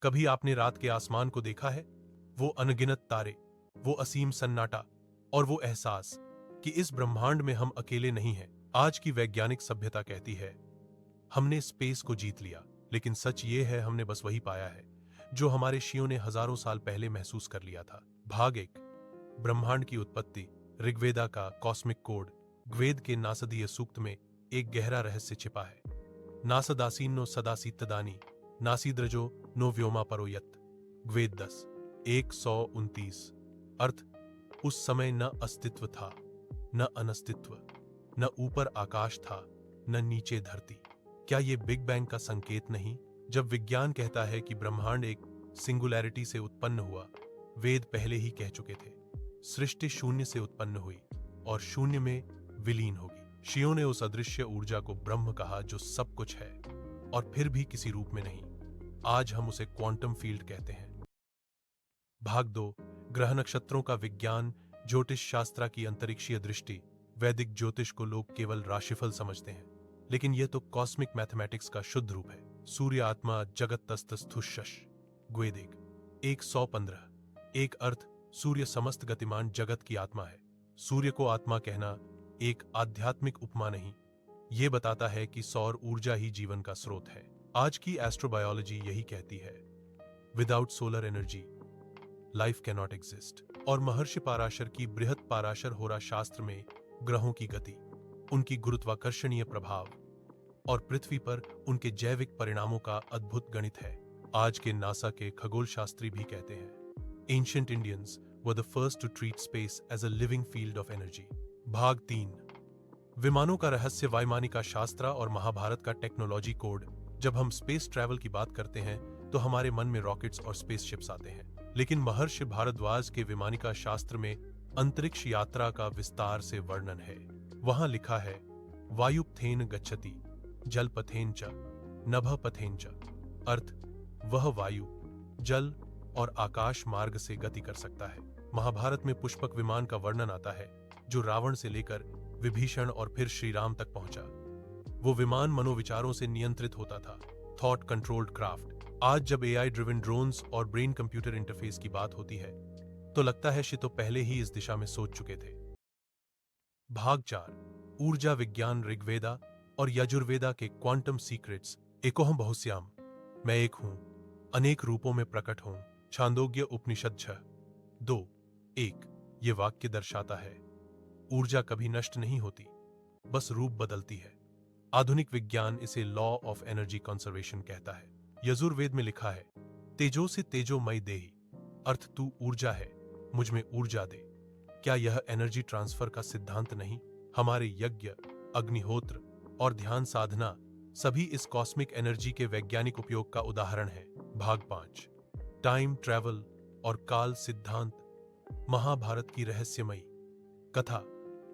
कभी आपने रात के आसमान को देखा है? वो अनगिनत तारे, वो असीम सन्नाटा और वो एहसास कि इस ब्रह्मांड में हम अकेले नहीं हैं। आज की वैज्ञानिक सभ्यता कहती है हमने स्पेस को जीत लिया, लेकिन सच ये है हमने बस वही पाया है जो हमारे ऋषियों ने हजारों साल पहले महसूस कर लिया था। भाग एक, ब्रह्मांड की उत्पत्ति। ऋग्वेदा का कॉस्मिक कोड। ग्वेद के नासदीय सूक्त में एक गहरा रहस्य छिपा है। नासदासीनो सदासीतदानी नासीद्रजो नो व्योमा परो यत्। ग्वेद 10:129। अर्थ, उस समय न अस्तित्व था, न अनस्तित्व, न ऊपर आकाश था, न नीचे धरती। क्या ये बिग बैंग का संकेत नहीं? जब विज्ञान कहता है कि ब्रह्मांड एक सिंगुलैरिटी से उत्पन्न हुआ, वेद पहले ही कह चुके थे सृष्टि शून्य से उत्पन्न हुई और शून्य में विलीन होगी। ऋषियों ने उस अदृश्य ऊर्जा को ब्रह्म कहा जो सब कुछ है और फिर भी किसी रूप में नहीं। आज हम उसे क्वांटम फील्ड कहते हैं। भाग 2, ग्रह नक्षत्रों का विज्ञान। ज्योतिष शास्त्र की अंतरिक्षीय दृष्टि। वैदिक ज्योतिष को लोग केवल राशिफल समझते हैं, लेकिन यह तो कॉस्मिक मैथमेटिक्स का शुद्ध रूप है। सूर्य आत्मा जगतस्तस्थुशश। ग्वेदिक 115। एक अर्थ, सूर्य समस्त गतिमान जगत की आत्मा है। सूर्य को आत्मा कहना एक आध्यात्मिक उपमा नहीं, यह बताता है कि सौर ऊर्जा ही जीवन का स्रोत है। आज की एस्ट्रोबायोलॉजी यही कहती है, without solar energy life can not exist. और महर्षि पाराशर की बृहत पाराशर होरा शास्त्र में ग्रहों की गति, उनकी गुरुत्वाकर्षणीय प्रभाव और पृथ्वी पर उनके जैविक परिणामों का अद्भुत गणित है। आज के नासा के खगोल शास्त्री भी कहते हैं ancient Indians were the first to treat space as a living field of energy. भाग 3, विमानों का रहस्य। वैमानिका शास्त्र और महाभारत का टेक्नोलॉजी कोड। जब हम स्पेस ट्रैवल की बात करते हैं तो हमारे मन में रॉकेट्स और स्पेसशिप्स आते हैं, लेकिन महर्षि भारद्वाज के वैमानिका शास्त्र में अंतरिक्ष यात्रा का विस्तार से वर्णन है। वहां लिखा है वायुपथेन गच्छति जलपथेन च नभपथेन च। अर्थ, वह वायु, जल और आकाश मार्ग से गति कर सकता है। महाभारत में पुष्पक विमान का वर्णन आता है जो रावण से लेकर विभीषण और फिर श्री राम तक पहुंचा। वो विमान मनोविचारों से नियंत्रित होता था, थॉट कंट्रोल्ड क्राफ्ट। आज जब एआई ड्रिवन ड्रोन्स और ब्रेन कंप्यूटर इंटरफेस की बात होती है तो लगता है ऋषि तो पहले ही इस दिशा में सोच चुके थे। भाग 4, ऊर्जा विज्ञान। ऋग्वेदा और यजुर्वेदा के क्वांटम सीक्रेट्स। एकोहम बहुश्याम, मैं एक हूं, अनेक रूपों में प्रकट हूं। छांदोग्य उपनिषद 6:2-1। ये वाक्य दर्शाता है ऊर्जा कभी नष्ट नहीं होती, बस रूप बदलती है। आधुनिक विज्ञान इसे लॉ ऑफ एनर्जी कंजर्वेशन कहता है। यजुर्वेद में लिखा है तेजो से तेजोमय देहि। अर्थ, तू ऊर्जा है, मुझ में ऊर्जा दे। क्या यह एनर्जी ट्रांसफर का सिद्धांत नहीं? हमारे यज्ञ, अग्निहोत्र और ध्यान साधना सभी इस कॉस्मिक एनर्जी के वैज्ञानिक उपयोग का उदाहरण है। भाग 5, टाइम ट्रैवल और काल सिद्धांत। महाभारत की रहस्यमयी कथा।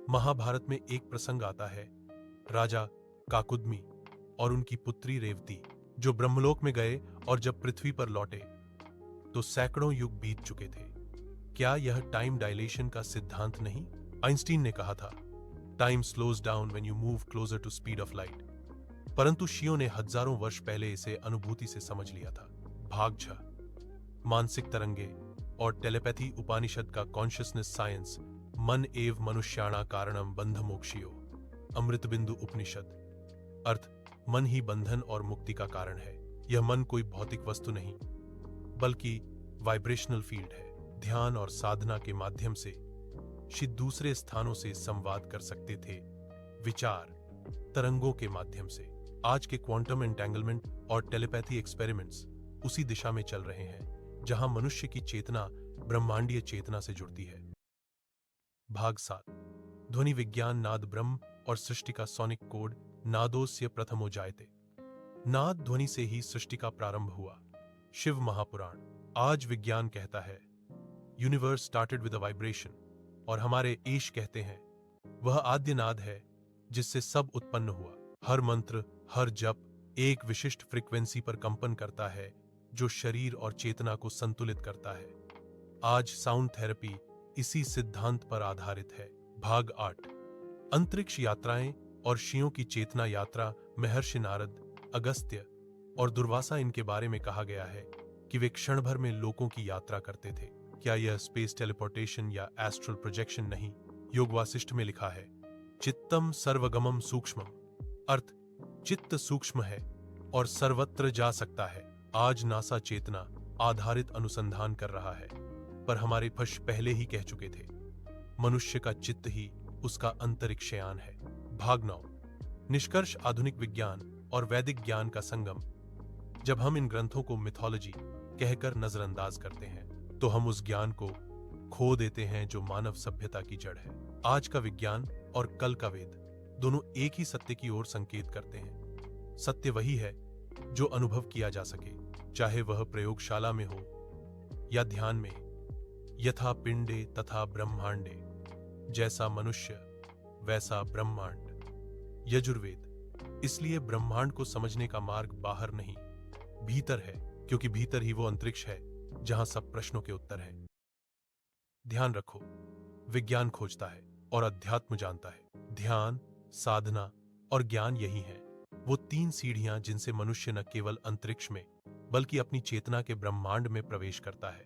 महाभारत में एक प्रसंग आता है राजा काकुदमी और उनकी पुत्री रेवती जो ब्रह्मलोक में गए और जब पृथ्वी पर लौटे तो सैकड़ों युग बीत चुके थे। क्या यह टाइम डायलेशन का सिद्धांत नहीं? आइंस्टीन ने कहा था time slows down when you move closer to speed of light, परंतु ऋषियों ने हजारों वर्ष पहले इसे अनुभूति से समझ लिया था। भाग 6, मानसिक तरंगे और टेलीपैथी। उपनिषद का कॉन्शियसनेस साइंस। मन एव मनुष्याणा कारणम बंध मोक्षियो। अमृत बिंदु उपनिषद। अर्थ, मन ही बंधन और मुक्ति का कारण है। यह मन कोई भौतिक वस्तु नहीं, बल्कि वाइब्रेशनल फील्ड है। ध्यान और साधना के माध्यम से ऋषि दूसरे स्थानों से संवाद कर सकते थे, विचार तरंगों के माध्यम से। आज के क्वांटम एंटेंगलमेंट और टेलीपैथी एक्सपेरिमेंट्स उसी दिशा में चल रहे हैं जहां मनुष्य की चेतना ब्रह्मांडीय चेतना से जुड़ती है। भाग 7, ध्वनि विज्ञान। नाद ब्रह्म और सृष्टि का सोनिक कोड। नादोस्य प्रथमो जायते। नाद ध्वनि से ही सृष्टि का प्रारंभ हुआ। शिव महापुराण। आज विज्ञान कहता है universe started with a vibration, और हमारे ईश कहते हैं वह आद्य नाद है जिससे सब उत्पन्न हुआ। हर मंत्र, हर जप एक विशिष्ट फ्रीक्वेंसी पर कंपन करता है जो शरीर और चेतना को संतुलित करता है। आज साउंड थेरेपी इसी सिद्धांत पर आधारित है। भाग 8, अंतरिक्ष यात्राएं और ऋषियों की चेतना यात्रा। महर्षि नारद, अगस्त्य और दुर्वासा, इनके बारे में कहा गया है कि वे क्षण भर में लोकों की यात्रा करते थे। क्या यह स्पेस टेलीपोर्टेशन या एस्ट्रल प्रोजेक्शन नहीं? योग वासिष्ठ में लिखा है, चित्तम सर्वगमम सूक्ष्मम, अर्थ चित्त सूक्ष्म है और सर्वत्र जा सकता है। आज नासा चेतना आधारित अनुसंधान कर रहा है, पर हमारे फश पहले ही कह चुके थे, मनुष्य का चित्त ही उसका अंतरिक्षयान है। भाग 9। निष्कर्ष आधुनिक विज्ञान और वैदिक ज्ञान का संगम। जब हम इन ग्रंथों को मिथोलॉजी कहकर नजरअंदाज करते हैं तो हम उस ज्ञान को खो देते हैं जो मानव सभ्यता की जड़ है। आज का विज्ञान और कल का वेद दोनों एक ही सत्य की ओर संकेत करते हैं। सत्य वही है जो अनुभव किया जा सके, चाहे वह प्रयोगशाला में हो या ध्यान में। यथा पिंडे तथा ब्रह्मांडे, जैसा मनुष्य वैसा ब्रह्मांड। यजुर्वेद। इसलिए ब्रह्मांड को समझने का मार्ग बाहर नहीं, भीतर है, क्योंकि भीतर ही वो अंतरिक्ष है जहां सब प्रश्नों के उत्तर हैं। ध्यान रखो, विज्ञान खोजता है और अध्यात्म जानता है। ध्यान, साधना और ज्ञान यही है वो 3 सीढ़ियां जिनसे मनुष्य न केवल अंतरिक्ष में बल्कि अपनी चेतना के ब्रह्मांड में प्रवेश करता है।